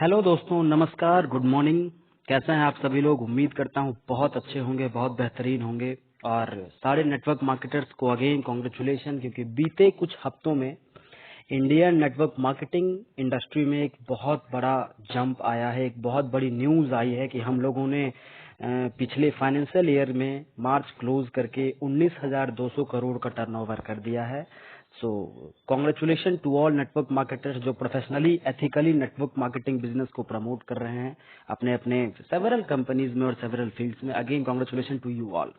Hello दोस्तों, नमस्कार, good morning. कैसे हैं आप सभी लोग? उम्मीद करता हूँ बहुत अच्छे होंगे, बहुत बेहतरीन होंगे। और सारे नेटवर्क मार्केटर्स को अगेन कॉन्ग्रेचुलेशन, क्योंकि बीते कुछ हफ्तों में इंडियन नेटवर्क मार्केटिंग इंडस्ट्री में एक बहुत बड़ा जंप आया है, एक बहुत बड़ी न्यूज आई है कि हम लोगों ने पिछले फाइनेंशियल ईयर में मार्च क्लोज करके 19,200 करोड़ का टर्नओवर कर दिया है। So congratulation to all network marketers जो professionally ethically network marketing business को प्रमोट कर रहे हैं अपने अपने सेवरल कंपनीज में और सेवरल फील्ड्स में। Again congratulation to you all.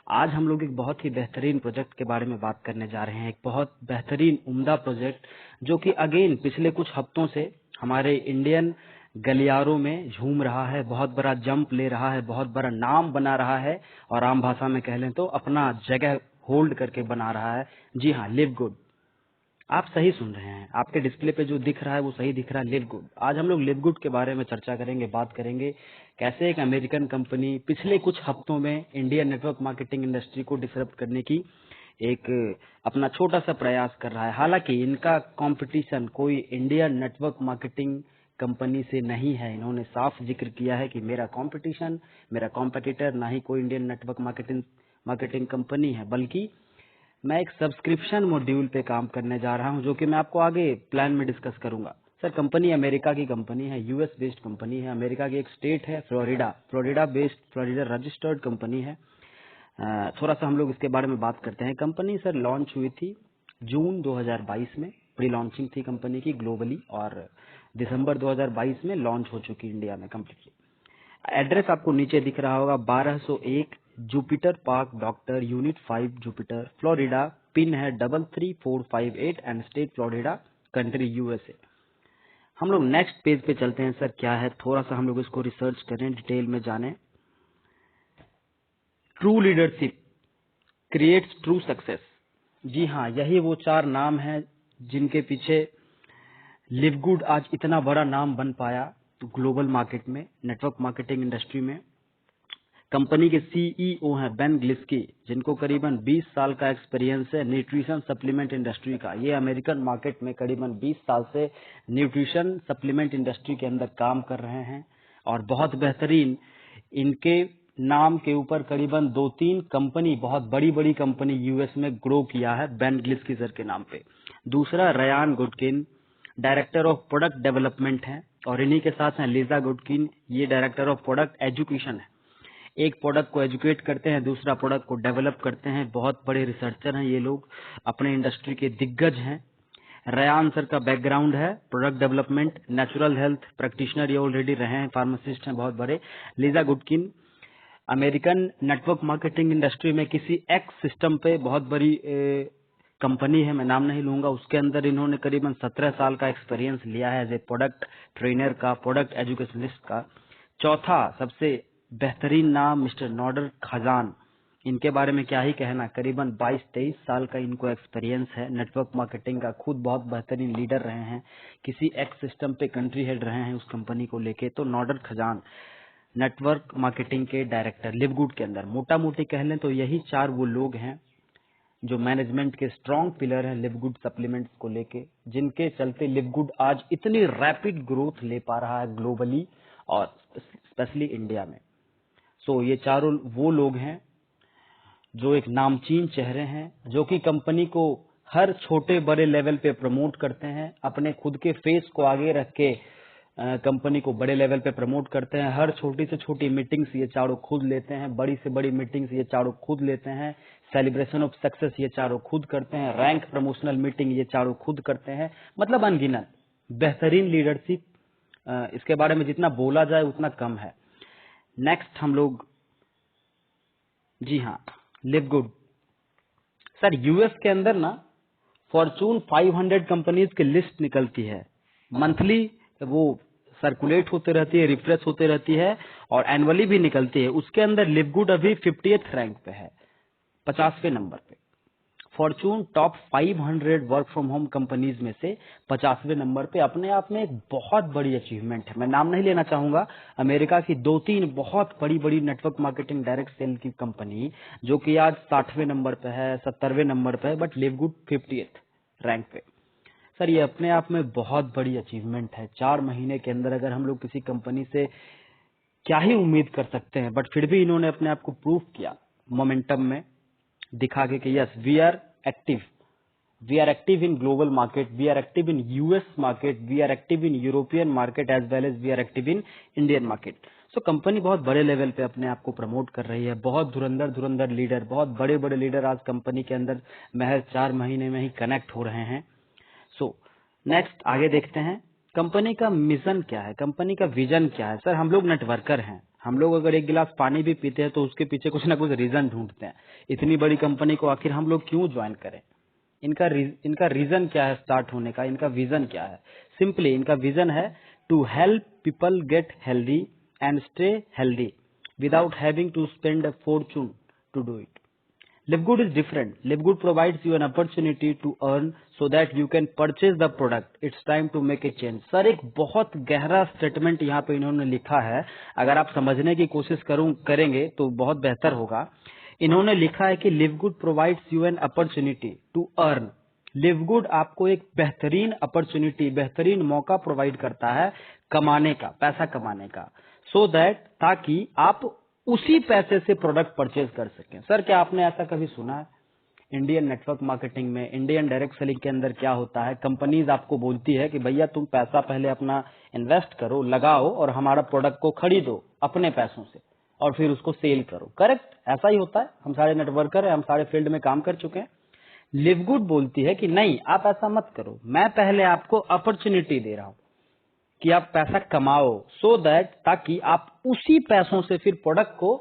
आज हम लोग एक बहुत ही बेहतरीन प्रोजेक्ट के बारे में बात करने जा रहे हैं, एक बहुत बेहतरीन उम्दा प्रोजेक्ट जो कि अगेन पिछले कुछ हफ्तों से हमारे इंडियन गलियारों में झूम रहा है, बहुत बड़ा जंप ले रहा है, बहुत बड़ा नाम बना रहा है, और आम भाषा में कह लें तो अपना जगह होल्ड करके बना रहा है। जी हाँ, लिव गुड। आप सही सुन रहे हैं, आपके डिस्प्ले पे जो दिख रहा है वो सही दिख रहा है, लिव गुड। आज हम लोग लिव गुड के बारे में चर्चा करेंगे, बात करेंगे कैसे एक अमेरिकन कंपनी पिछले कुछ हफ्तों में इंडियन नेटवर्क मार्केटिंग इंडस्ट्री को डिसरप्ट करने की एक अपना छोटा सा प्रयास कर रहा है। हालांकि इनका कंपटीशन कोई इंडियन नेटवर्क मार्केटिंग कंपनी से नहीं है। इन्होंने साफ जिक्र किया है कि मेरा कंपटीशन, मेरा कॉम्पिटिटर ना ही कोई इंडियन नेटवर्क मार्केटिंग कंपनी है, बल्कि मैं एक सब्सक्रिप्शन मॉड्यूल पे काम करने जा रहा हूं, जो कि मैं आपको आगे प्लान में डिस्कस करूंगा। सर, कंपनी अमेरिका की कंपनी है, यूएस बेस्ड कंपनी है। अमेरिका की एक स्टेट है Florida, Florida based, Florida registered company है। थोड़ा सा हम लोग इसके बारे में बात करते हैं। कंपनी सर लॉन्च हुई थी जून 2022 में, प्री लॉन्चिंग थी कंपनी की ग्लोबली, और दिसंबर 2022 में लॉन्च हो चुकी इंडिया में कम्प्लीटली। एड्रेस आपको नीचे दिख रहा होगा, 1201 Jupiter park doctor, unit 5, Jupiter, Florida. Pin है 33458 and state Florida, country USA. हम लोग नेक्स्ट पेज पे चलते हैं। सर क्या है, थोड़ा सा हम लोग इसको रिसर्च करें, डिटेल में जानें। True leadership creates true success. जी हाँ, यही वो चार नाम हैं जिनके पीछे लिवगुड आज इतना बड़ा नाम बन पाया तो ग्लोबल मार्केट में, नेटवर्क मार्केटिंग इंडस्ट्री में। कंपनी के सीईओ हैं बेन ग्लिस्की, जिनको करीबन 20 साल का एक्सपीरियंस है न्यूट्रिशन सप्लीमेंट इंडस्ट्री का। ये अमेरिकन मार्केट में करीबन 20 साल से न्यूट्रिशन सप्लीमेंट इंडस्ट्री के अंदर काम कर रहे हैं, और बहुत बेहतरीन इनके नाम के ऊपर करीबन 2-3 कंपनी, बहुत बड़ी बड़ी कंपनी यूएस में ग्रो किया है बेन ग्लिस्की सर के नाम पे। दूसरा Ryan Goodkin, director of product development है, और इन्हीं के साथ हैं लिजा गुडकिन, ये डायरेक्टर ऑफ प्रोडक्ट एजुकेशन है। एक प्रोडक्ट को एजुकेट करते हैं, दूसरा प्रोडक्ट को डेवलप करते हैं। बहुत बड़े रिसर्चर हैं ये लोग, अपने इंडस्ट्री के दिग्गज हैं। रयान सर का बैकग्राउंड है product development, natural health practitioner ये ऑलरेडी रहे हैं, फार्मासिस्ट हैं बहुत बड़े। Lija गुडकिन American network marketing industry में किसी एक्स सिस्टम पे बहुत बड़ी कंपनी है, मैं नाम नहीं लूंगा, उसके अंदर इन्होंने करीबन 17 साल का एक्सपीरियंस लिया है एज ए प्रोडक्ट ट्रेनर का, प्रोडक्ट एजुकेशनिस्ट का। चौथा सबसे बेहतरीन नाम मिस्टर नॉडर खजान, इनके बारे में क्या ही कहना, करीबन 22-23 साल का इनको एक्सपीरियंस है नेटवर्क मार्केटिंग का। खुद बहुत बेहतरीन लीडर रहे हैं, किसी एक्स सिस्टम पे कंट्री हेड रहे हैं उस कंपनी को लेके। तो नॉडर खजान नेटवर्क मार्केटिंग के डायरेक्टर लिवगुड के अंदर, मोटा मोटी कह लें तो यही चार वो लोग हैं जो मैनेजमेंट के स्ट्रॉन्ग पिलर हैं लिवगुड सप्लीमेंट्स को लेके, जिनके चलते लिवगुड आज इतनी रैपिड ग्रोथ ले पा रहा है ग्लोबली और स्पेशली इंडिया में। सो ये चारों वो लोग हैं जो एक नामचीन चेहरे हैं, जो कि कंपनी को हर छोटे बड़े लेवल पे प्रमोट करते हैं, अपने खुद के फेस को आगे रख के कंपनी को बड़े लेवल पे प्रमोट करते हैं। हर छोटी से छोटी मीटिंग्स ये चारों खुद लेते हैं, बड़ी से बड़ी मीटिंग्स ये चारों खुद लेते हैं, सेलिब्रेशन ऑफ सक्सेस ये चारों खुद करते हैं, रैंक प्रमोशनल मीटिंग ये चारों खुद करते हैं। मतलब अनगिनत बेहतरीन लीडरशिप, इसके बारे में जितना बोला जाए उतना कम है। नेक्स्ट हम लोग, जी हाँ, लिव गुड सर यूएस के अंदर ना फॉर्चून 500 कंपनीज की लिस्ट निकलती है, मंथली वो सर्कुलेट होते रहती है, रिफ्रेश होते रहती है, और एनुअली भी निकलती है। उसके अंदर लिवगुड अभी 50th रैंक पे है, 50वें नंबर पे। Fortune top 500 work from home companies में से 50वें नंबर पे, अपने आप में एक बहुत बड़ी अचीवमेंट है। मैं नाम नहीं लेना चाहूंगा, अमेरिका की 2-3 बहुत बड़ी बड़ी नेटवर्क मार्केटिंग डायरेक्ट सेल की कंपनी जो कि आज 60वें नंबर पे है, 70वें नंबर पे है, बट लिवगुड 50th रैंक पे। सर ये अपने आप में बहुत बड़ी अचीवमेंट है। 4 महीने के अंदर अगर हम लोग किसी कंपनी से क्या ही उम्मीद कर सकते हैं, बट फिर भी इन्होंने अपने आप को प्रूव किया मोमेंटम में, दिखा के कि yes we are active, we are active in global market, we are active in US market, we are active in European market as well as we are active in Indian market. So company बहुत बड़े level पे अपने आप को promote कर रही है। बहुत धुरंधर धुरंधर लीडर, बहुत बड़े बड़े लीडर आज कंपनी के अंदर महज 4 महीने में ही कनेक्ट हो रहे हैं। सो नेक्स्ट आगे देखते हैं, कंपनी का मिशन क्या है, कंपनी का विजन क्या है। सर हम लोग नेटवर्कर हैं, हम लोग अगर एक गिलास पानी भी पीते हैं तो उसके पीछे कुछ ना कुछ रीजन ढूंढते हैं। इतनी बड़ी कंपनी को आखिर हम लोग क्यों ज्वाइन करें, इनका रीजन क्या है स्टार्ट होने का, इनका विजन क्या है। सिंपली इनका विजन है to help people get healthy and stay healthy without having to spend a fortune to do it. LiveGood is different. LiveGood provides you an opportunity to earn so that you can purchase the product. It's time to make a change. Sir एक बहुत गहरा statement यहाँ पे इन्होंने लिखा है, अगर आप समझने की कोशिश करेंगे तो बहुत बेहतर होगा। इन्होंने लिखा है कि LiveGood provides you an opportunity to earn. LiveGood आपको एक बेहतरीन अपॉर्चुनिटी, बेहतरीन मौका प्रोवाइड करता है कमाने का, पैसा कमाने का, सो दैट ताकि आप उसी पैसे से प्रोडक्ट परचेज कर सकें। सर क्या आपने ऐसा कभी सुना है? इंडियन नेटवर्क मार्केटिंग में, इंडियन डायरेक्ट सेलिंग के अंदर क्या होता है, कंपनीज आपको बोलती है कि भैया तुम पैसा पहले अपना इन्वेस्ट करो, लगाओ और हमारा प्रोडक्ट को खरीदो अपने पैसों से और फिर उसको सेल करो। करेक्ट, ऐसा ही होता है। हम सारे नेटवर्कर हैं, हम सारे फील्ड में काम कर चुके हैं। LiveGood बोलती है कि नहीं, आप ऐसा मत करो, मैं पहले आपको अपॉर्चुनिटी दे रहा हूं कि आप पैसा कमाओ, सो दैट ताकि आप उसी पैसों से फिर प्रोडक्ट को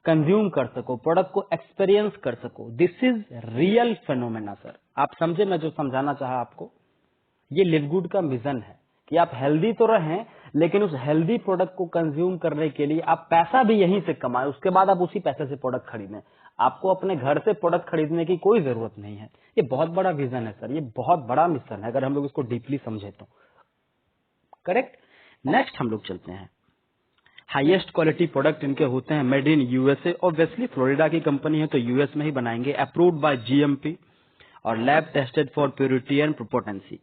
कंज्यूम कर सको, प्रोडक्ट को एक्सपीरियंस कर सको। This is real phenomena. Sir आप समझे मैं जो समझाना चाहा आपको, ये LiveGood का मिशन है कि आप हेल्दी तो रहें लेकिन उस हेल्दी प्रोडक्ट को कंज्यूम करने के लिए आप पैसा भी यहीं से कमाएं, उसके बाद आप उसी पैसे से प्रोडक्ट खरीदें। आपको अपने घर से प्रोडक्ट खरीदने की कोई जरूरत नहीं है। ये बहुत बड़ा विजन है सर, ये बहुत बड़ा मिशन है अगर हम लोग इसको डीपली समझे तो। करेक्ट। नेक्स्ट हम लोग चलते हैं, हाईएस्ट क्वालिटी प्रोडक्ट इनके होते हैं made in USA. Obviously Florida की कंपनी है तो यूएस में ही बनाएंगे। अप्रूव्ड बाय जीएमपी और lab tested for purity and potency.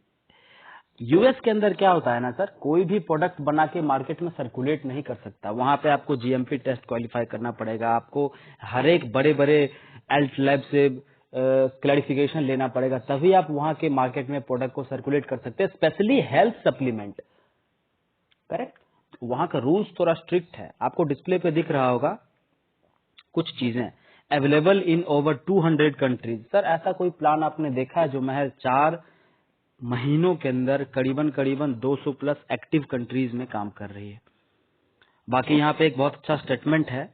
US के अंदर क्या होता है ना सर, कोई भी प्रोडक्ट बना के मार्केट में सर्कुलेट नहीं कर सकता, वहां पे आपको जीएमपी टेस्ट क्वालिफाई करना पड़ेगा, आपको हर एक बड़े बड़े एल्ट लैब से क्लैरिफिकेशन लेना पड़ेगा, तभी आप वहां के मार्केट में प्रोडक्ट को सर्कुलेट कर सकते हैं, स्पेशली हेल्थ सप्लीमेंट। करेक्ट। वहां का रूल्स थोड़ा स्ट्रिक्ट है, आपको डिस्प्ले पे दिख रहा होगा कुछ चीजें, available in over 200 countries. Sir ऐसा कोई प्लान आपने देखा है जो महज 4 महीनों के अंदर करीबन 200 प्लस एक्टिव कंट्रीज में काम कर रही है। बाकी यहाँ पे एक बहुत अच्छा स्टेटमेंट है,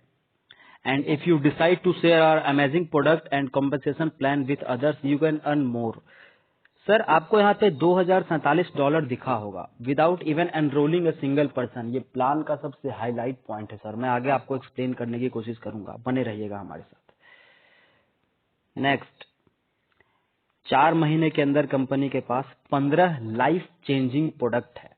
and if you decide to share our amazing product and compensation plan with others you can earn more. Sir आपको यहाँ पे $2047 दिखा होगा without even enrolling a single person. ये प्लान का सबसे हाईलाइट पॉइंट है सर, मैं आगे आपको एक्सप्लेन करने की कोशिश करूंगा, बने रहिएगा हमारे साथ। नेक्स्ट, 4 महीने के अंदर कंपनी के पास 15 लाइफ चेंजिंग प्रोडक्ट है।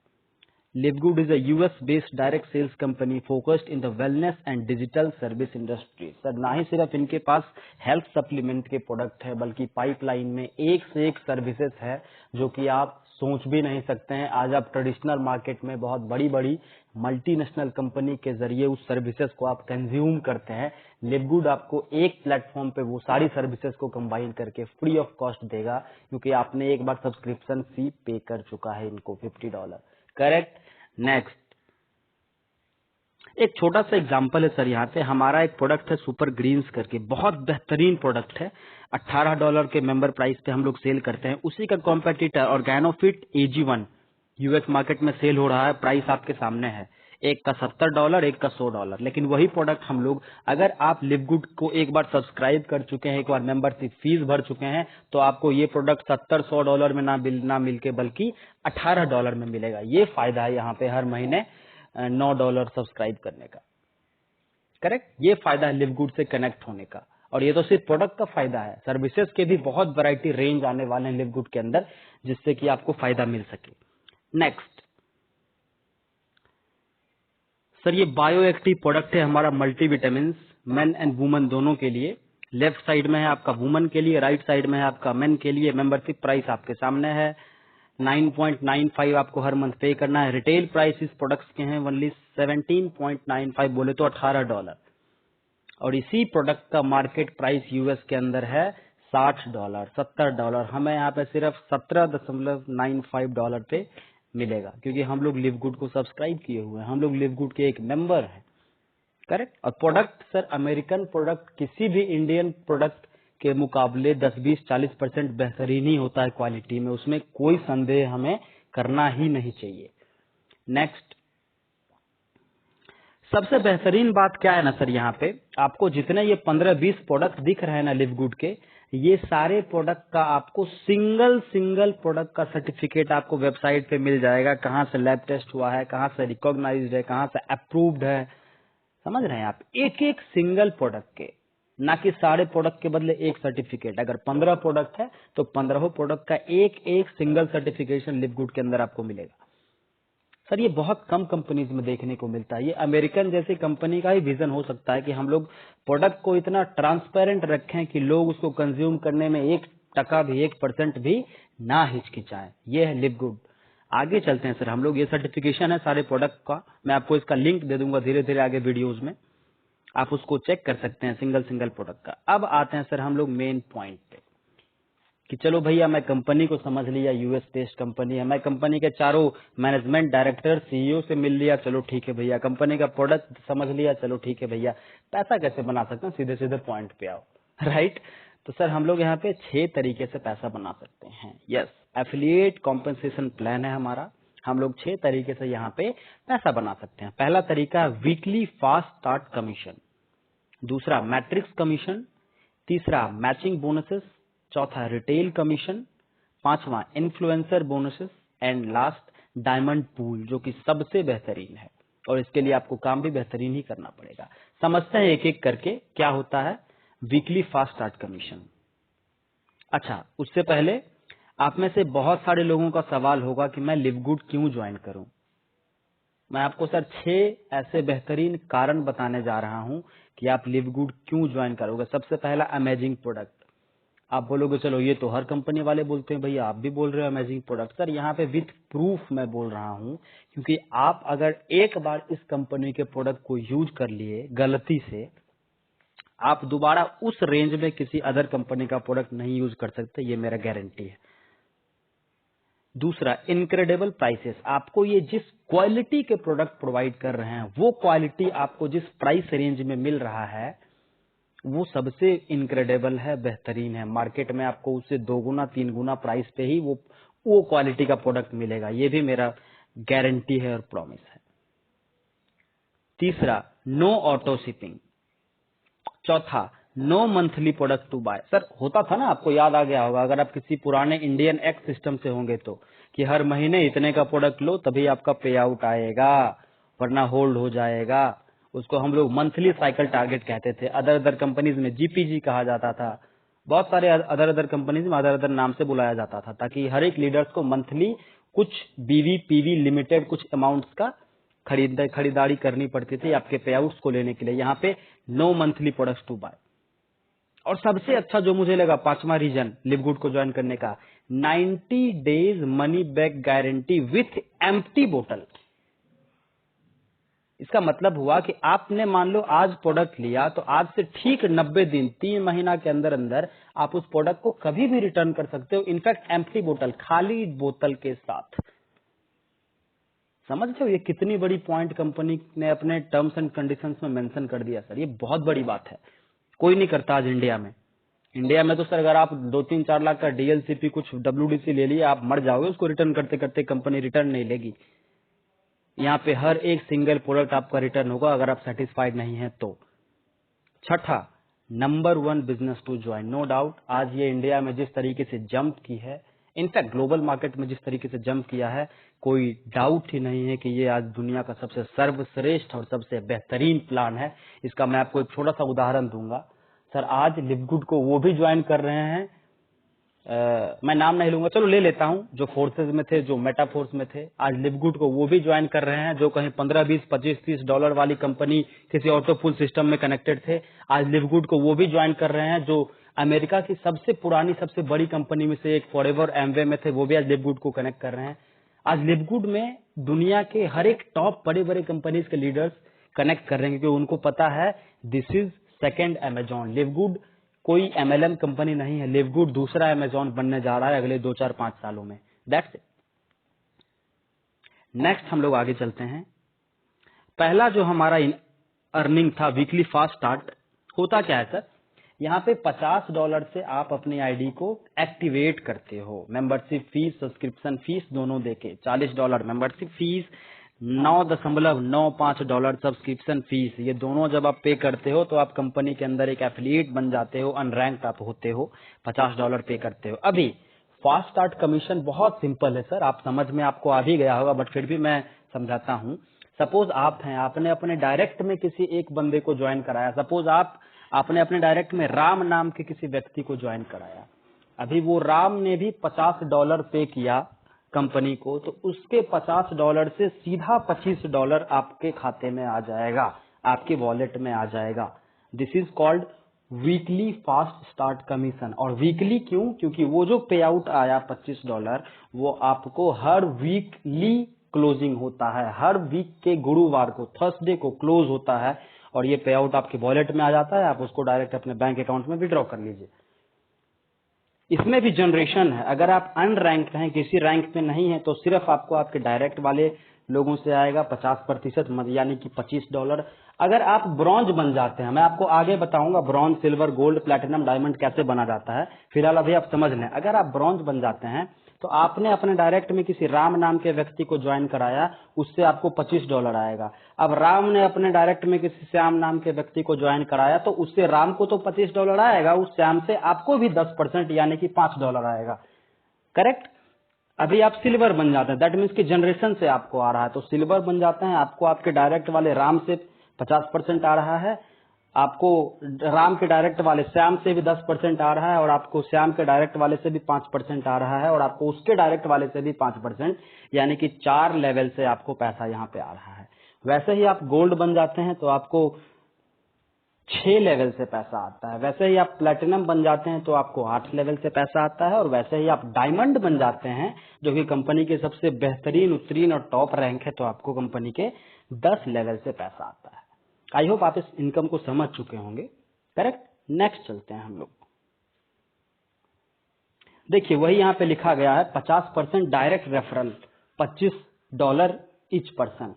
LiveGood is a US-based direct sales company focused in the wellness and digital service industry। Sir ना ही सिर्फ इनके पास हेल्थ सप्लीमेंट के प्रोडक्ट है बल्कि पाइपलाइन में एक से एक सर्विसेज है जो कि आप सोच भी नहीं सकते हैं। आज आप ट्रेडिशनल मार्केट में बहुत बड़ी बड़ी मल्टीनेशनल कंपनी के जरिए उस सर्विसेज को आप कंज्यूम करते हैं। LiveGood आपको एक प्लेटफॉर्म पे वो सारी सर्विसेज को कंबाइन करके फ्री ऑफ कॉस्ट देगा, क्योंकि आपने एक बार सब्सक्रिप्शन फी पे कर चुका है इनको $50। करेक्ट। नेक्स्ट, एक छोटा सा एग्जांपल है सर, यहाँ पे हमारा एक प्रोडक्ट है सुपर ग्रीन्स करके, बहुत बेहतरीन प्रोडक्ट है। $18 के मेंबर प्राइस पे हम लोग सेल करते हैं। उसी का कॉम्पिटिटर ऑर्गेनोफिट AG1 यूएस मार्केट में सेल हो रहा है, प्राइस आपके सामने है, एक का $70, एक का $100। लेकिन वही प्रोडक्ट हम लोग, अगर आप LiveGood को एक बार सब्सक्राइब कर चुके हैं, एक बार मेंबरशिप फीस भर चुके हैं, तो आपको ये प्रोडक्ट $70-100 में ना मिल के बल्कि $18 में मिलेगा। ये फायदा है यहाँ पे हर महीने $9 सब्सक्राइब करने का। करेक्ट, ये फायदा है LiveGood से कनेक्ट होने का। और ये तो सिर्फ प्रोडक्ट का फायदा है, सर्विसेज के भी बहुत वैरायटी रेंज आने वाले हैं LiveGood के अंदर, जिससे कि आपको फायदा मिल सके। नेक्स्ट सर, ये बायो एक्टिव प्रोडक्ट है हमारा, मल्टीविटामिन मेन एंड वुमेन दोनों के लिए। लेफ्ट साइड में है आपका वुमेन के लिए, राइट साइड में है आपका मेन के लिए। मेंबरशिप प्राइस आपके सामने है, 9.95 आपको हर मंथ पे करना है। रिटेल प्राइस इस प्रोडक्ट्स के हैं ओनली 17.95, बोले तो $18, और इसी प्रोडक्ट का मार्केट प्राइस यूएस के अंदर है $60, $70। हमें यहाँ पे सिर्फ $17.95 पे मिलेगा, क्योंकि हम लोग लिव गुड को सब्सक्राइब किए हुए हैं, हम लोग लिव गुड के एक मेंबर हैं, करेक्ट। और प्रोडक्ट सर, अमेरिकन प्रोडक्ट किसी भी इंडियन प्रोडक्ट के मुकाबले 10-20-40% बेहतरीन ही होता है क्वालिटी में, उसमें कोई संदेह हमें करना ही नहीं चाहिए। नेक्स्ट, सबसे बेहतरीन बात क्या है ना सर, यहाँ पे आपको जितने ये 15-20 प्रोडक्ट दिख रहे हैं ना लिव गुड के, ये सारे प्रोडक्ट का आपको सिंगल प्रोडक्ट का सर्टिफिकेट आपको वेबसाइट पे मिल जाएगा, कहाँ से लैब टेस्ट हुआ है, कहाँ से रिकॉग्नाइज्ड है, कहाँ से अप्रूव्ड है। समझ रहे हैं आप, एक एक सिंगल प्रोडक्ट के, ना कि सारे प्रोडक्ट के बदले एक सर्टिफिकेट। अगर 15 प्रोडक्ट है तो 15 प्रोडक्ट का एक एक सिंगल सर्टिफिकेशन लिव गुड के अंदर आपको मिलेगा। सर ये बहुत कम कंपनीज में देखने को मिलता है। ये अमेरिकन जैसी कंपनी का ही विजन हो सकता है कि हम लोग प्रोडक्ट को इतना ट्रांसपेरेंट रखें कि लोग उसको कंज्यूम करने में 1% भी 1% भी ना हिचकिचाएं। ये है लिव गुड। आगे चलते हैं सर, हम लोग ये सर्टिफिकेशन है सारे प्रोडक्ट का, मैं आपको इसका लिंक दे दूंगा धीरे धीरे आगे वीडियोज में, आप उसको चेक कर सकते हैं सिंगल प्रोडक्ट का। अब आते हैं सर हम लोग मेन पॉइंट पे कि चलो भैया मैं कंपनी को समझ लिया, यूएस बेस्ड कंपनी है, मैं कंपनी के चारों मैनेजमेंट डायरेक्टर सीईओ से मिल लिया, चलो ठीक है भैया, कंपनी का प्रोडक्ट समझ लिया, चलो ठीक है भैया, पैसा कैसे बना सकते हैं, सीधे सीधे पॉइंट पे आओ, राइट। तो सर हम लोग यहाँ पे 6 तरीके से पैसा बना सकते हैं। यस, एफिलिएट कॉम्पेंसेशन प्लान है हमारा, हम लोग 6 तरीके से यहाँ पे पैसा बना सकते हैं। पहला तरीका वीकली फास्ट स्टार्ट कमीशन, दूसरा मैट्रिक्स कमीशन, तीसरा मैचिंग बोनसेस, चौथा रिटेल कमीशन, पांचवा influencer bonuses, and last diamond pool, जो कि सबसे बेहतरीन है, और इसके लिए आपको काम भी बेहतरीन ही करना पड़ेगा। समझते हैं एक एक करके क्या होता है वीकली फास्ट स्टार्ट कमीशन। अच्छा, उससे पहले आप में से बहुत सारे लोगों का सवाल होगा कि मैं लिव गुड क्यों ज्वाइन करूं। मैं आपको सर 6 ऐसे बेहतरीन कारण बताने जा रहा हूं कि आप लिव गुड क्यों ज्वाइन करोगे। सबसे पहला, अमेजिंग प्रोडक्ट। आप बोलोगे चलो ये तो हर कंपनी वाले बोलते हैं, भैया आप भी बोल रहे हो अमेजिंग प्रोडक्ट। सर यहाँ पे विथ प्रूफ मैं बोल रहा हूँ, क्योंकि आप अगर एक बार इस कंपनी के प्रोडक्ट को यूज कर लिए गलती से, आप दोबारा उस रेंज में किसी अदर कंपनी का प्रोडक्ट नहीं यूज कर सकते, ये मेरा गारंटी है। दूसरा, इनक्रेडिबल प्राइसेस। आपको ये जिस क्वालिटी के प्रोडक्ट प्रोवाइड कर रहे हैं, वो क्वालिटी आपको जिस प्राइस रेंज में मिल रहा है वो सबसे इनक्रेडिबल है, बेहतरीन है। मार्केट में आपको उससे 2 गुना 3 गुना प्राइस पे ही वो क्वालिटी का प्रोडक्ट मिलेगा, ये भी मेरा गारंटी है और प्रॉमिस है। तीसरा, नो ऑटो शिपिंग। चौथा, no monthly product to buy. Sir होता था ना, आपको याद आ गया होगा अगर आप किसी पुराने इंडियन एक्स सिस्टम से होंगे तो, कि हर महीने इतने का प्रोडक्ट लो तभी आपका पे आउट आएगा, वरना होल्ड हो जाएगा। उसको हम लोग मंथली साइकिल टारगेट कहते थे। अदर कंपनीज में जीपीजी कहा जाता था, बहुत सारे अदर कंपनीज में अदर नाम से बुलाया जाता था, ताकि हर एक लीडर्स को मंथली कुछ बीवी पीवी लिमिटेड कुछ अमाउंट्स का खरीदारी करनी पड़ती थी आपके पे आउट्स को लेने के लिए। यहाँ पे no monthly products to buy. और सबसे अच्छा जो मुझे लगा, 5वां रीजन लिव गुड को ज्वाइन करने का, 90 days money back guarantee with empty बोतल। इसका मतलब हुआ कि आपने मान लो आज प्रोडक्ट लिया तो आज से ठीक 90 दिन 3 महीना के अंदर अंदर आप उस प्रोडक्ट को कभी भी रिटर्न कर सकते हो, इनफैक्ट एम्प्टी बोतल, खाली बोतल के साथ। समझ रहे हो ये कितनी बड़ी पॉइंट कंपनी ने अपने टर्म्स एंड कंडीशंस में मेंशन कर दिया। सर ये बहुत बड़ी बात है, कोई नहीं करता आज इंडिया में। इंडिया में तो सर अगर आप 2-3-4 लाख का डीएलसीपी कुछ डब्ल्यूडीसी ले लिए, आप मर जाओगे, उसको रिटर्न करते करते कंपनी रिटर्न नहीं लेगी। यहाँ पे हर एक सिंगल प्रोडक्ट आपका रिटर्न होगा अगर आप सेटिस्फाइड नहीं है तो। छठा, number 1 business to join. No doubt आज ये इंडिया में जिस तरीके से जंप की है, इनफैक्ट ग्लोबल मार्केट में जिस तरीके से जंप किया है, कोई डाउट ही नहीं है कि ये आज दुनिया का सबसे सर्वश्रेष्ठ और सबसे बेहतरीन प्लान है। इसका मैं आपको एक छोटा सा उदाहरण दूंगा। सर आज लिव गुड को वो भी ज्वाइन कर रहे हैं, मैं नाम नहीं लूंगा, चलो ले लेता हूं, जो फोर्सेज में थे, जो मेटा फोर्स में थे, आज लिव गुड को वो भी ज्वाइन कर रहे हैं। जो कहीं 15, 20, 25, 30 डॉलर वाली कंपनी किसी ऑटो पुल सिस्टम में कनेक्टेड थे, आज लिव गुड को वो भी ज्वाइन कर रहे हैं। जो अमेरिका की सबसे पुरानी सबसे बड़ी कंपनी में से एक फॉरएवर एमवे में थे, वो भी आज लिवगुड को कनेक्ट कर रहे हैं। आज लिवगुड में दुनिया के हर एक टॉप बड़े बड़े कंपनीज के लीडर्स कनेक्ट कर रहे हैं, क्योंकि उनको पता है दिस इज सेकेंड अमेजॉन। लिवगुड कोई एमएलएम कंपनी नहीं है, लिवगुड दूसरा अमेजॉन बनने जा रहा है अगले 2-4-5 सालों में। That's it. नेक्स्ट हम लोग आगे चलते हैं। पहला जो हमारा अर्निंग था वीकली फास्ट स्टार्ट, होता क्या है सर, यहाँ पे $50 से आप अपनी आईडी को एक्टिवेट करते हो। मेंबरशिप फीस, सब्सक्रिप्शन फीस दोनों देके $40 मेंबरशिप फीस, $9.95 सब्सक्रिप्शन फीस, ये दोनों जब आप पे करते हो तो आप कंपनी के अंदर एक एफिलिएट बन जाते हो, अनरैंक्ड आप होते हो, $50 पे करते हो। अभी फास्ट स्टार्ट कमीशन बहुत सिंपल है सर, आप समझ में आपको आ भी गया होगा, बट फिर भी मैं समझाता हूँ। सपोज आप हैं, आपने अपने डायरेक्ट में किसी एक बंदे को ज्वाइन कराया। सपोज आपने अपने डायरेक्ट में राम नाम के किसी व्यक्ति को ज्वाइन कराया। अभी वो राम ने भी $50 पे किया कंपनी को, तो उसके $50 से सीधा $25 आपके खाते में आ जाएगा, आपके वॉलेट में आ जाएगा। This is called weekly fast start commission. और वीकली क्यों? क्योंकि वो जो पे आउट आया $25 वो आपको हर वीकली क्लोजिंग होता है, हर वीक के गुरुवार को, थर्सडे को क्लोज होता है, और ये पे आउट आपके वॉलेट में आ जाता है। आप उसको डायरेक्ट अपने बैंक अकाउंट में विड्रॉ कर लीजिए। इसमें भी जनरेशन है। अगर आप अनरैंक्ड हैं, किसी रैंक पे नहीं है, तो सिर्फ आपको आपके डायरेक्ट वाले लोगों से आएगा 50%, यानी कि $25। अगर आप ब्रॉन्ज बन जाते हैं, मैं आपको आगे बताऊंगा bronze, silver, gold, platinum, diamond कैसे बना जाता है, फिलहाल अभी आप समझ लें। अगर आप ब्रॉन्ज बन जाते हैं तो आपने अपने डायरेक्ट में किसी राम नाम के व्यक्ति को ज्वाइन कराया, उससे आपको $25 आएगा। अब राम ने अपने डायरेक्ट में किसी श्याम नाम के व्यक्ति को ज्वाइन कराया, तो उससे राम को तो $25 आएगा, उस श्याम से आपको भी 10% यानी कि $5 आएगा। करेक्ट? अभी आप सिल्वर बन जाते हैं, दैट मीन्स कि जनरेशन से आपको आ रहा है, तो सिल्वर बन जाते हैं, आपको आपके डायरेक्ट वाले राम से 50% आ रहा है, आपको राम के डायरेक्ट वाले श्याम से भी 10% आ रहा है, और आपको श्याम के डायरेक्ट वाले से भी 5% आ रहा है, और आपको उसके डायरेक्ट वाले से भी 5%, यानी कि 4 लेवल से आपको पैसा यहाँ पे आ रहा है। वैसे ही आप गोल्ड बन जाते हैं तो आपको 6 लेवल से पैसा आता है। वैसे ही आप प्लैटिनम बन जाते हैं तो आपको 8 लेवल से पैसा आता है, और वैसे ही आप डायमंड बन जाते हैं, जो कि कंपनी के सबसे बेहतरीन, उत्तीर्ण और टॉप रैंक है, तो आपको कंपनी के 10 लेवल से पैसा आता है। आई होप आप इस इनकम को समझ चुके होंगे। करेक्ट? नेक्स्ट चलते हैं हम लोग। देखिए वही यहाँ पे लिखा गया है, 50% डायरेक्ट रेफरल, $25 ईच पर्सन।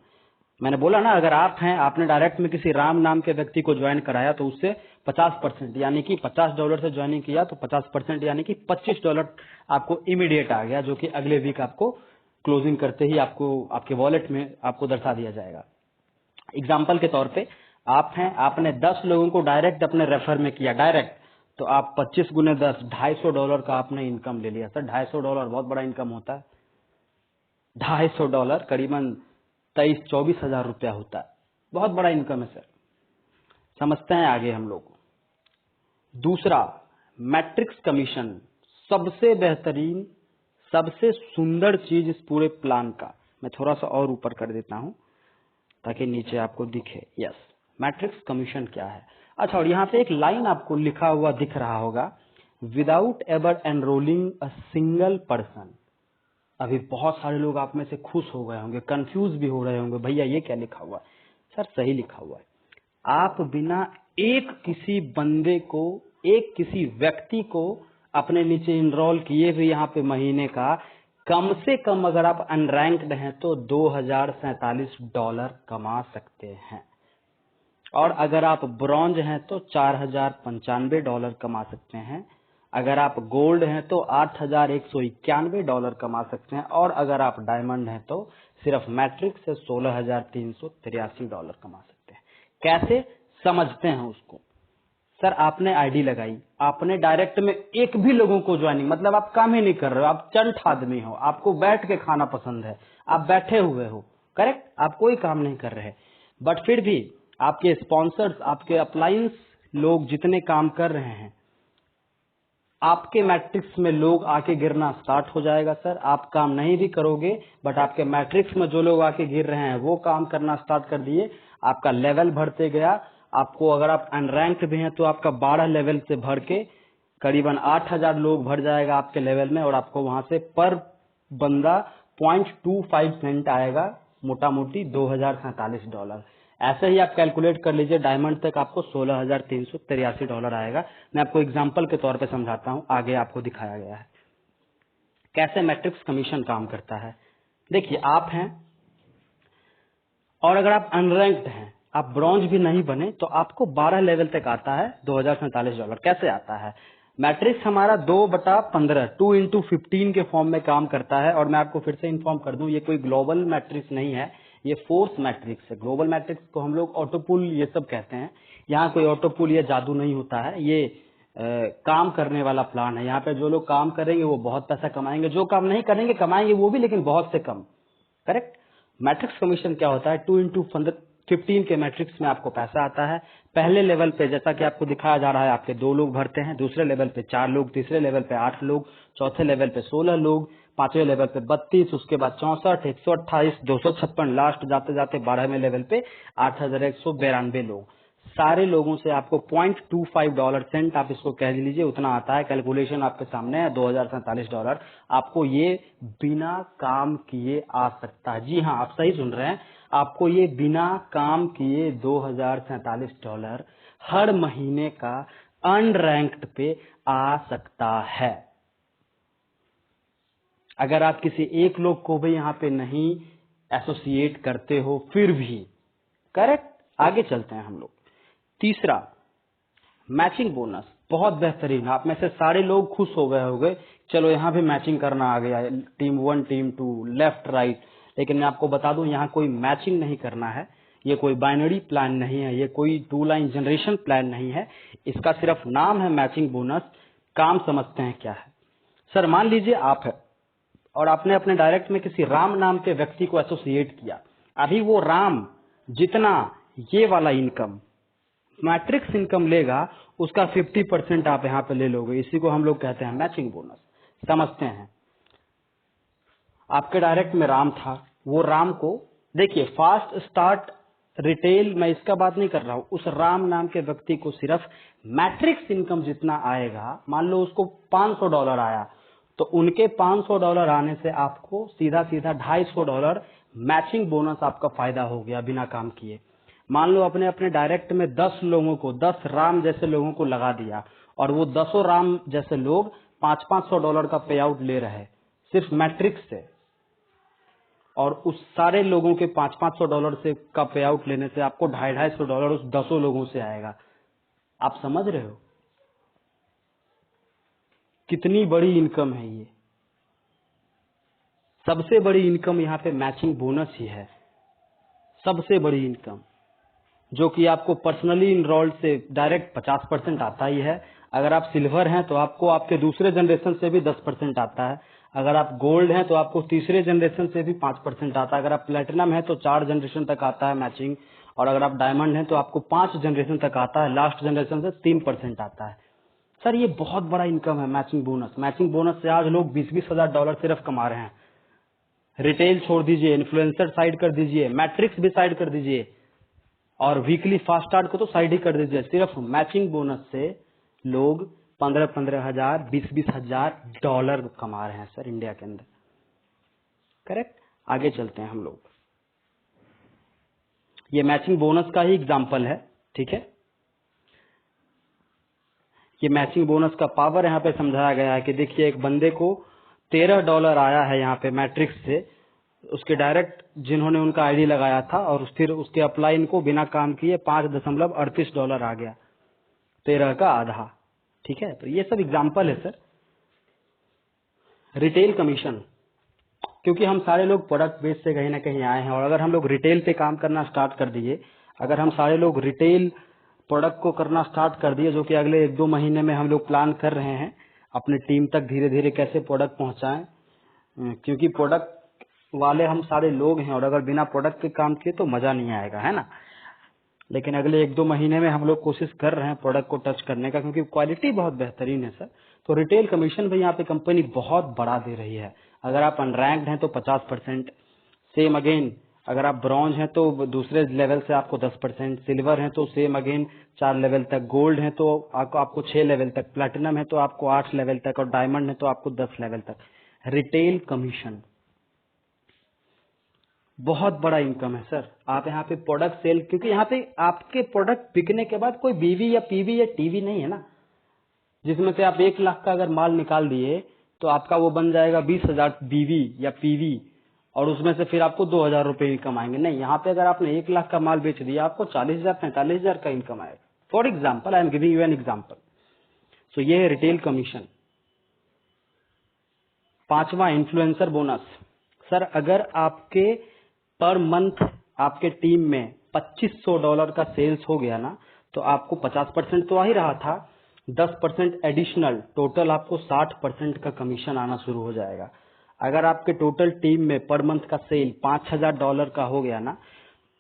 मैंने बोला ना, अगर आप हैं, आपने डायरेक्ट में किसी राम नाम के व्यक्ति को ज्वाइन कराया, तो उससे 50% यानी कि $50 से ज्वाइनिंग किया, तो 50% यानी कि $25 आपको इमीडिएट आ गया, जो कि अगले वीक आपको क्लोजिंग करते ही आपको आपके वॉलेट में आपको दर्शा दिया जाएगा। एग्जाम्पल के तौर पे आप हैं, आपने 10 लोगों को डायरेक्ट अपने रेफर में किया, डायरेक्ट, तो आप 25 गुने 10, $250 का आपने इनकम ले लिया। सर $250 बहुत बड़ा इनकम होता है। $250 करीबन 23-24 हजार रुपया होता है, बहुत बड़ा इनकम है सर। समझते हैं आगे हम लोग। दूसरा, मैट्रिक्स कमीशन, सबसे बेहतरीन, सबसे सुंदर चीज इस पूरे प्लान का। मैं थोड़ा सा और ऊपर कर देता हूं ताकि नीचे आपको दिखे। यस, मैट्रिक्स कमीशन क्या है? अच्छा, और यहाँ पे एक लाइन आपको लिखा हुआ दिख रहा होगा, without ever enrolling a single person. अभी बहुत सारे लोग आप में से खुश हो गए होंगे, कंफ्यूज भी हो रहे होंगे, भैया ये क्या लिखा हुआ है? सर सही लिखा हुआ है, आप बिना एक किसी बंदे को, एक किसी व्यक्ति को अपने नीचे इनरोल किए हुए यहाँ पे महीने का कम से कम, अगर आप अनरैंक्ड हैं तो $2047 कमा सकते हैं, और अगर आप ब्रॉन्ज हैं तो $4095 कमा सकते हैं, अगर आप गोल्ड हैं तो $8191 कमा सकते हैं, और अगर आप डायमंड हैं तो सिर्फ मैट्रिक्स से $16,383 कमा सकते हैं। कैसे समझते हैं उसको? सर आपने आईडी लगाई, आपने डायरेक्ट में एक भी लोगों को ज्वाइनिंग, मतलब आप काम ही नहीं कर रहे हो, आप चंट आदमी हो, आपको बैठ के खाना पसंद है, आप बैठे हुए हो, करेक्ट, आप कोई काम नहीं कर रहे, बट फिर भी आपके स्पॉन्सर्स, आपके अप्लायंस लोग जितने काम कर रहे हैं, आपके मैट्रिक्स में लोग आके गिरना स्टार्ट हो जाएगा। सर आप काम नहीं भी करोगे, बट आपके मैट्रिक्स में जो लोग आके गिर रहे हैं वो काम करना स्टार्ट कर दिए, आपका लेवल बढ़ते गया। आपको, अगर आप अनरैंक्ड भी हैं तो आपका 12 लेवल से भर के करीबन 8000 लोग भर जाएगा आपके लेवल में और आपको वहां से पर बंदा 0.25 सेंट आएगा, मोटा मोटी $2047। ऐसे ही आप कैलकुलेट कर लीजिए, डायमंड तक आपको $16,383 आएगा। मैं आपको एग्जांपल के तौर पे समझाता हूं, आगे आपको दिखाया गया है कैसे मैट्रिक्स कमीशन काम करता है। देखिए आप हैं और अगर आप अनरैंक्ड हैं, आप ब्रॉन्ज भी नहीं बने, तो आपको 12 लेवल तक आता है $2047। कैसे आता है? मैट्रिक्स हमारा 2/15 2x15 के फॉर्म में काम करता है। और मैं आपको फिर से इन्फॉर्म कर दूं, ये कोई ग्लोबल मैट्रिक्स नहीं है, ये फोर्स मैट्रिक्स है। ग्लोबल मैट्रिक्स को हम लोग ऑटोपुल ये सब कहते हैं। यहाँ कोई ऑटोपुल या जादू नहीं होता है, ये काम करने वाला प्लान है। यहाँ पे जो लोग काम करेंगे वो बहुत पैसा कमाएंगे, जो काम नहीं करेंगे कमाएंगे वो भी, लेकिन बहुत से कम। करेक्ट। मैट्रिक्स कमीशन क्या होता है? 2x15 के मैट्रिक्स में आपको पैसा आता है। पहले लेवल पे जैसा कि आपको दिखाया जा रहा है, आपके 2 लोग भरते हैं, दूसरे लेवल पे 4 लोग, तीसरे लेवल पे 8 लोग, चौथे लेवल पे 16 लोग, पांचवें लेवल पे 32, उसके बाद 64, 128, 256, लास्ट जाते जाते 12वें लेवल पे 8192 लोग। सारे लोगों से आपको $0.25 आप इसको कह लीजिए, उतना आता है। कैलकुलेशन आपके सामने है, $2047 आपको ये बिना काम किए आ सकता है। जी हाँ, आप सही सुन रहे हैं, आपको ये बिना काम किए $2047 हर महीने का अनरैंक्ड पे आ सकता है। अगर आप किसी एक लोग को भी यहाँ पे नहीं एसोसिएट करते हो फिर भी। करेक्ट। आगे चलते हैं हम लोग। तीसरा, मैचिंग बोनस बहुत बेहतरीन। आप में से सारे लोग खुश हो गए होंगे, चलो यहाँ भी मैचिंग करना आ गया, टीम 1 टीम 2 लेफ्ट राइट। लेकिन मैं आपको बता दूं, यहाँ कोई मैचिंग नहीं करना है, ये कोई बाइनरी प्लान नहीं है, ये कोई 2 लाइन जनरेशन प्लान नहीं है, इसका सिर्फ नाम है मैचिंग बोनस। काम समझते हैं क्या है। सर मान लीजिए आप है और आपने अपने डायरेक्ट में किसी राम नाम के व्यक्ति को एसोसिएट किया। अभी वो राम जितना ये वाला इनकम मैट्रिक्स इनकम लेगा, उसका 50% आप यहाँ पे ले लोगे। इसी को हम लोग कहते हैं मैचिंग बोनस। समझते हैं। आपके डायरेक्ट में राम था, वो राम को देखिए फास्ट स्टार्ट रिटेल, मैं इसका बात नहीं कर रहा हूं, उस राम नाम के व्यक्ति को सिर्फ मैट्रिक्स इनकम जितना आएगा, मान लो उसको $500 आया, तो उनके $500 आने से आपको सीधा सीधा $250 मैचिंग बोनस आपका फायदा हो गया बिना काम किए। मान लो अपने अपने डायरेक्ट में 10 लोगों को, 10 राम जैसे लोगों को लगा दिया और वो 10 राम जैसे लोग $500 का पे आउट ले रहे सिर्फ मैट्रिक्स से, और उस सारे लोगों के $500 से का पे आउट लेने से आपको $250 उस 10 लोगों से आएगा। आप समझ रहे हो कितनी बड़ी इनकम है ये। सबसे बड़ी इनकम यहाँ पे मैचिंग बोनस ही है, सबसे बड़ी इनकम, जो कि आपको पर्सनली इनरोल्ड से डायरेक्ट 50% आता ही है। अगर आप सिल्वर हैं तो आपको आपके दूसरे जनरेशन से भी 10% आता है। अगर आप गोल्ड हैं तो आपको तीसरे जनरेशन से भी 5% आता है। अगर आप प्लेटिनम हैं तो 4 जनरेशन तक आता है मैचिंग, और अगर आप डायमंड हैं तो आपको 5 जनरेशन तक आता है, लास्ट जनरेशन से 3% आता है। सर ये बहुत बड़ा इनकम है मैचिंग बोनस। मैचिंग बोनस से आज लोग $20-20 हजार सिर्फ कमा रहे हैं। रिटेल छोड़ दीजिए, इन्फ्लुएंसर साइड कर दीजिए, मैट्रिक्स भी साइड कर दीजिए, और वीकली फास्ट स्टार्ट को तो साइड ही कर दीजिए। सिर्फ मैचिंग बोनस से लोग 15-15 हजार, 20-20 हजार डॉलर कमा रहे हैं सर इंडिया के अंदर। करेक्ट। आगे चलते हैं हम लोग। ये मैचिंग बोनस का ही एग्जांपल है, ठीक है। ये मैचिंग बोनस का पावर यहाँ पे समझाया गया है कि देखिए एक बंदे को $13 आया है यहाँ पे मैट्रिक्स से, उसके डायरेक्ट जिन्होंने उनका आईडी लगाया था, और फिर उसके अपलाइन को बिना काम किए $5.38 आ गया, 13 का आधा। ठीक है, तो ये सब एग्जांपल है सर। रिटेल कमीशन, क्योंकि हम सारे लोग प्रोडक्ट बेस से कहीं ना कहीं आए हैं, और अगर हम लोग रिटेल पे काम करना स्टार्ट कर दिए, अगर हम सारे लोग रिटेल प्रोडक्ट को करना स्टार्ट कर दिए, जो कि अगले 1-2 महीने में हम लोग प्लान कर रहे हैं अपने टीम तक धीरे धीरे कैसे प्रोडक्ट पहुंचाएं, क्योंकि प्रोडक्ट वाले हम सारे लोग हैं, और अगर बिना प्रोडक्ट के काम किए तो मजा नहीं आएगा, है ना। लेकिन अगले 1-2 महीने में हम लोग कोशिश कर रहे हैं प्रोडक्ट को टच करने का, क्योंकि क्वालिटी बहुत बेहतरीन है सर। तो रिटेल कमीशन भी यहाँ पे कंपनी बहुत बढ़ा दे रही है। अगर आप अनरैंक्ड हैं तो 50%, सेम अगेन अगर आप ब्रॉन्ज हैं तो दूसरे लेवल से आपको 10%, सिल्वर है तो सेम अगेन 4 लेवल तक, गोल्ड है तो आपको 6 लेवल तक, प्लैटिनम है तो आपको 8 लेवल तक, और डायमंड है तो आपको 10 लेवल तक। रिटेल कमीशन बहुत बड़ा इनकम है सर। आप यहाँ पे प्रोडक्ट सेल, क्योंकि यहाँ पे आपके प्रोडक्ट बिकने के बाद कोई बीवी या पीवी या टीवी नहीं है ना, जिसमें से आप 1 लाख का अगर माल निकाल दिए तो आपका वो बन जाएगा 20,000 बीवी या पीवी, और उसमें से फिर आपको 2,000 रुपए इनकम आएंगे। नहीं, यहाँ पे अगर आपने 1 लाख का माल बेच दिया आपको 40,000 45,000 का इनकम आएगा। For example, I am giving you an example. So ये है रिटेल कमीशन। 5वां, इन्फ्लुएंसर बोनस। सर अगर आपके पर मंथ आपके टीम में $2,500 का सेल्स हो गया ना, तो आपको 50% तो आ ही रहा था, 10% एडिशनल, टोटल आपको 60% का कमीशन आना शुरू हो जाएगा। अगर आपके टोटल टीम में पर मंथ का सेल $5,000 का हो गया ना,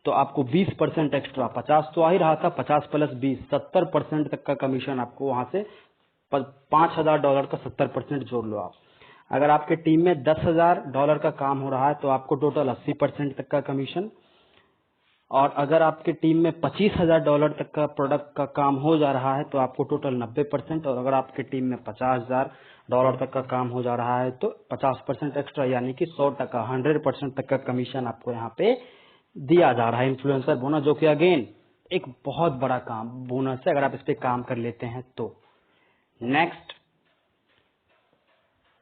तो आपको 20% एक्स्ट्रा, 50 तो आ ही रहा था, 50 प्लस 20, 70% तक का कमीशन आपको वहां से, $5,000 का 70% जोड़ लो आप। अगर आपके टीम में $10,000 का काम हो रहा है तो आपको टोटल 80% तक का कमीशन, और अगर आपके टीम में $25,000 तक का प्रोडक्ट का काम हो जा रहा है तो आपको टोटल 90%, और अगर आपके टीम में $50,000 तक का काम हो जा रहा है तो 50% एक्स्ट्रा, यानी कि 100%, 100% तक का कमीशन आपको यहाँ पे दिया जा रहा है। इन्फ्लुएंसर बोनस, जो कि अगेन एक बहुत बड़ा काम बोनस है अगर आप इस पे काम कर लेते हैं तो। Next,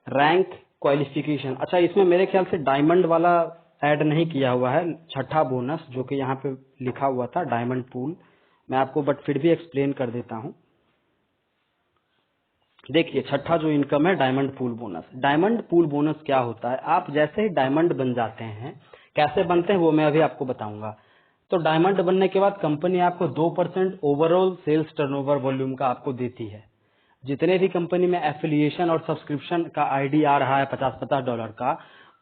rank qualification. अच्छा, इसमें मेरे ख्याल से डायमंड वाला ऐड नहीं किया हुआ है, छठा बोनस जो कि यहाँ पे लिखा हुआ था डायमंड पूल, मैं आपको बट फिर भी एक्सप्लेन कर देता हूँ। देखिए, छठा जो इनकम है diamond pool bonus. Diamond pool bonus क्या होता है, आप जैसे ही डायमंड बन जाते हैं, कैसे बनते हैं वो मैं अभी आपको बताऊंगा। तो डायमंड बनने के बाद कंपनी आपको 2% ओवरऑल सेल्स टर्नओवर वॉल्यूम का आपको देती है। जितने भी कंपनी में एफिलिएशन और सब्सक्रिप्शन का आईडी आ रहा है $50 का,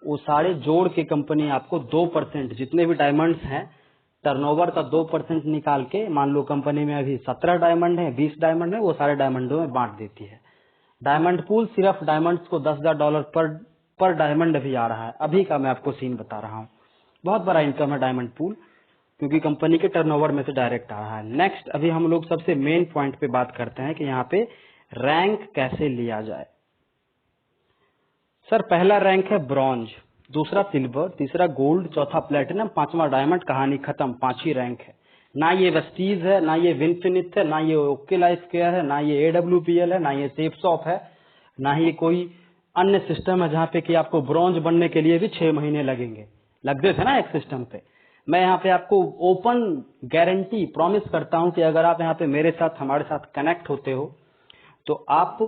वो सारे जोड़ के कंपनी आपको 2%, जितने भी डायमंड्स हैं टर्नओवर का 2% निकाल के, मान लो कंपनी में अभी 17 डायमंड है, 20 डायमंड है, वो सारे डायमंडों में बांट देती है। डायमंड पूल सिर्फ डायमंड्स को $10,000 पर डायमंड अभी आ रहा है, अभी का मैं आपको सीन बता रहा हूँ। बहुत बड़ा इनकम है डायमंड पूल, क्योंकि कंपनी के टर्नओवर में से डायरेक्ट आ रहा है। नेक्स्ट, अभी हम लोग सबसे मेन पॉइंट पे बात करते हैं कि यहाँ पे रैंक कैसे लिया जाए। सर पहला रैंक है ब्रॉन्ज, दूसरा सिल्वर, तीसरा गोल्ड, चौथा प्लेटिनम, पांचवा डायमंड, कहानी खत्म। 5 ही रैंक है। ना ये वेस्टीज है, ना ये विनफिनिथ है, ना ये ओके लाइफ केयर है, ना ये AWPL है, ना ये सेफसॉफ है, ना ही कोई अन्य सिस्टम है जहाँ पे कि आपको ब्रॉन्ज बनने के लिए भी 6 महीने लगेंगे। लगते थे ना एक सिस्टम पे। मैं यहाँ पे आपको ओपन गारंटी प्रॉमिस करता हूँ कि अगर आप यहाँ पे मेरे साथ, हमारे साथ कनेक्ट होते हो, तो आप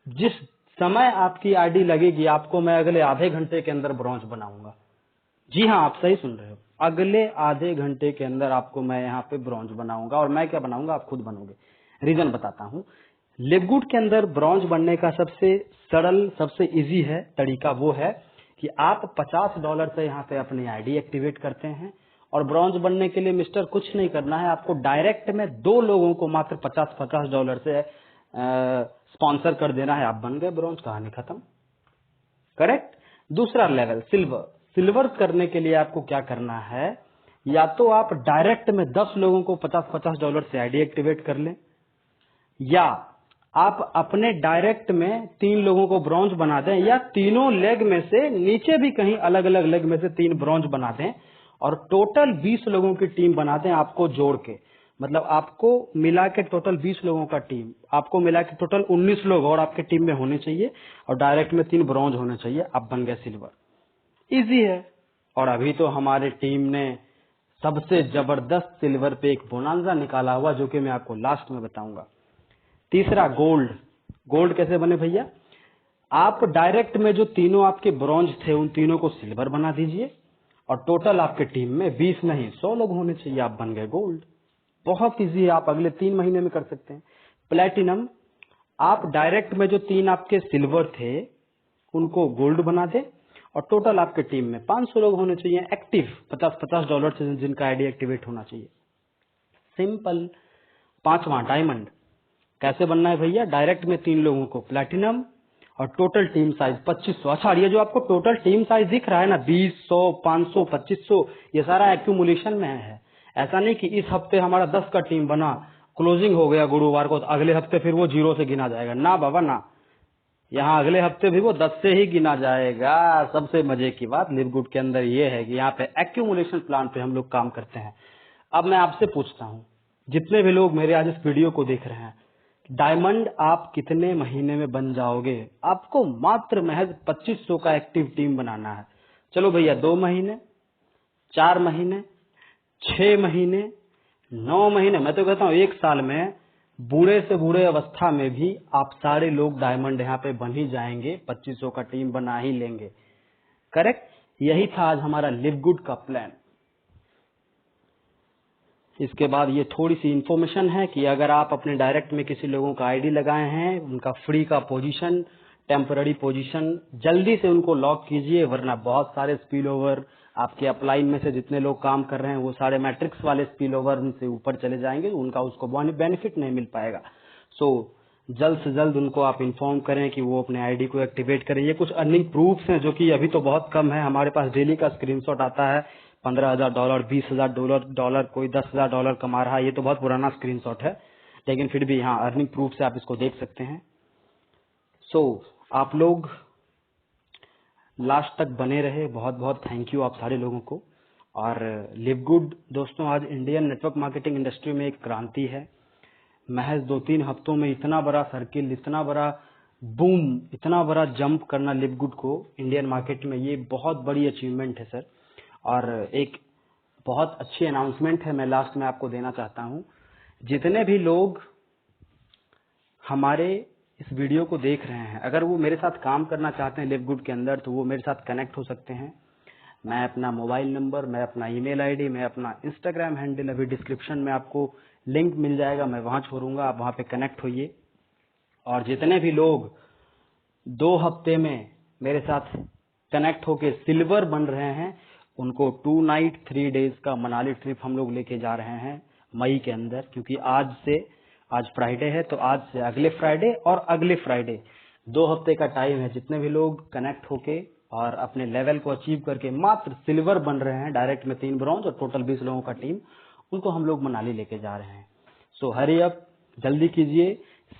जिस समय आपकी आईडी लगेगी, आपको मैं अगले आधे घंटे के अंदर ब्रॉन्ज बनाऊंगा। जी हाँ, आप सही सुन रहे हो, अगले आधे घंटे के अंदर आपको मैं यहाँ पे ब्रॉन्ज बनाऊंगा। और मैं क्या बनाऊंगा, आप खुद बनोगे। रीजन बताता हूँ। लिवगुड के अंदर ब्रॉन्ज बनने का सबसे सरल, सबसे इजी है तरीका, वो है कि आप $50 से यहाँ पे अपनी आईडी एक्टिवेट करते हैं, और ब्रॉन्ज बनने के लिए मिस्टर कुछ नहीं करना है, आपको डायरेक्ट में 2 लोगों को मात्र $50 से स्पॉन्सर कर देना है, आप बन गए ब्रॉन्ज, कहानी खत्म। करेक्ट। दूसरा लेवल सिल्वर। सिल्वर करने के लिए आपको क्या करना है, या तो आप डायरेक्ट में 10 लोगों को $50 से आईडी एक्टिवेट कर लें, या आप अपने डायरेक्ट में 3 लोगों को ब्रॉन्ज बना दें, या तीनों लेग में से नीचे भी कहीं अलग अलग लेग में से 3 ब्रॉन्ज बना दें, और टोटल 20 लोगों की टीम बना दें आपको जोड़ के। मतलब आपको मिला के टोटल 20 लोगों का टीम, आपको मिला के टोटल 19 लोग और आपके टीम में होने चाहिए, और डायरेक्ट में 3 ब्रॉन्ज होने चाहिए, आप बन गए सिल्वर। इजी है। और अभी तो हमारे टीम ने सबसे जबरदस्त सिल्वर पे एक बोनांजा निकाला हुआ, जो कि मैं आपको लास्ट में बताऊंगा। तीसरा गोल्ड। गोल्ड कैसे बने भैया, आप डायरेक्ट में जो तीनों आपके ब्रॉन्ज थे उन तीनों को सिल्वर बना दीजिए, और टोटल आपके टीम में 20 नहीं 100 लोग होने चाहिए, आप बन गए गोल्ड। बहुत इजी है, आप अगले 3 महीने में कर सकते हैं। प्लेटिनम, आप डायरेक्ट में जो 3 आपके सिल्वर थे उनको गोल्ड बना दे, और टोटल आपके टीम में 500 लोग होने चाहिए एक्टिव, $50 से जिनका आईडी एक्टिवेट होना चाहिए। सिंपल। पांचवा डायमंड। कैसे बनना है भैया, डायरेक्ट में 3 लोगों को प्लैटिनम, और टोटल टीम साइज 2500। अच्छा, ये जो आपको टोटल टीम साइज दिख रहा है ना, 20, 100, 500, 2500, ये सारा एक्यूमुलेशन में है। ऐसा नहीं कि इस हफ्ते हमारा 10 का टीम बना, क्लोजिंग हो गया गुरुवार को, तो अगले हफ्ते फिर वो 0 से गिना जाएगा ना बाबा ना। यहाँ अगले हफ्ते भी वो 10 से ही गिना जाएगा। सबसे मजे की बात लिवगुड के अंदर ये है कि यहाँ पे एक्यूमुलेशन प्लान पे हम लोग काम करते हैं। अब मैं आपसे पूछता हूँ, जितने भी लोग मेरे आज इस वीडियो को देख रहे हैं, डायमंड आप कितने महीने में बन जाओगे? आपको मात्र महज 2500 का एक्टिव टीम बनाना है। चलो भैया, 2 महीने, 4 महीने, 6 महीने, 9 महीने, मैं तो कहता हूँ 1 साल में बूढ़े से बूढ़े अवस्था में भी आप सारे लोग डायमंड यहाँ पे बन ही जाएंगे, 2500 का टीम बना ही लेंगे। करेक्ट? यही था आज हमारा लिवगुड का प्लान। इसके बाद ये थोड़ी सी इंफॉर्मेशन है कि अगर आप अपने डायरेक्ट में किसी लोगों का आईडी लगाए हैं, उनका फ्री का पोजीशन, टेम्पररी पोजीशन, जल्दी से उनको लॉक कीजिए, वरना बहुत सारे स्पिल ओवर आपके अपलाइन में से जितने लोग काम कर रहे हैं वो सारे मैट्रिक्स वाले स्पिल ओवर उनसे ऊपर चले जाएंगे, उनका उसको बेनिफिट नहीं मिल पाएगा। सो जल्द से जल्द उनको आप इन्फॉर्म करें कि वो अपने आईडी को एक्टिवेट करें। ये कुछ अर्निंग प्रूफ्स हैं जो कि अभी तो बहुत कम है, हमारे पास डेली का स्क्रीनशॉट आता है, $15,000, $20,000, कोई $10,000 कमा रहा है। ये तो बहुत पुराना स्क्रीनशॉट है, लेकिन फिर भी हाँ, अर्निंग प्रूफ से आप इसको देख सकते हैं। सो आप लोग लास्ट तक बने रहे, बहुत बहुत थैंक यू आप सारे लोगों को। और लिवगुड दोस्तों, आज इंडियन नेटवर्क मार्केटिंग इंडस्ट्री में एक क्रांति है। महज 2-3 हफ्तों में इतना बड़ा सर्किल, इतना बड़ा बूम, इतना बड़ा जंप करना लिवगुड को इंडियन मार्केट में, ये बहुत बड़ी अचीवमेंट है सर। और एक बहुत अच्छी अनाउंसमेंट है मैं लास्ट में आपको देना चाहता हूँ। जितने भी लोग हमारे इस वीडियो को देख रहे हैं, अगर वो मेरे साथ काम करना चाहते हैं लिवगुड के अंदर, तो वो मेरे साथ कनेक्ट हो सकते हैं। मैं अपना मोबाइल नंबर, मैं अपना ईमेल आईडी, मैं अपना इंस्टाग्राम हैंडल, अभी डिस्क्रिप्शन में आपको लिंक मिल जाएगा, मैं वहां छोड़ूंगा, आप वहां पे कनेक्ट होइए। और जितने भी लोग 2 हफ्ते में मेरे साथ कनेक्ट होके सिल्वर बन रहे हैं, उनको 2 नाइट 3 डेज का मनाली ट्रिप हम लोग लेके जा रहे हैं मई के अंदर। क्योंकि आज फ्राइडे है, तो आज से अगले फ्राइडे और अगले फ्राइडे 2 हफ्ते का टाइम है। जितने भी लोग कनेक्ट होके और अपने लेवल को अचीव करके मात्र सिल्वर बन रहे हैं, डायरेक्ट में 3 ब्रॉन्ज और टोटल 20 लोगों का टीम, उनको हम लोग मनाली लेके जा रहे हैं। सो हरी अप, जल्दी कीजिए,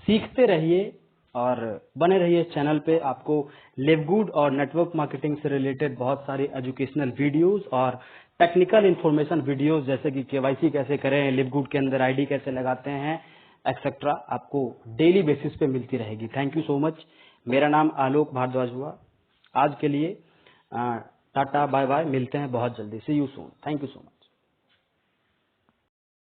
सीखते रहिए और बने रहिए चैनल पे। आपको लिवगुड और नेटवर्क मार्केटिंग से रिलेटेड बहुत सारी एजुकेशनल वीडियोस और टेक्निकल इंफॉर्मेशन वीडियोस, जैसे कि केवाईसी कैसे करें, लिवगुड के अंदर आईडी कैसे लगाते हैं, एक्सेट्रा, आपको डेली बेसिस पे मिलती रहेगी। Thank you so much. मेरा नाम आलोक भारद्वाज हुआ। आज के लिए टाटा, बाय बाय, मिलते हैं बहुत जल्दी। See you soon. Thank you so much.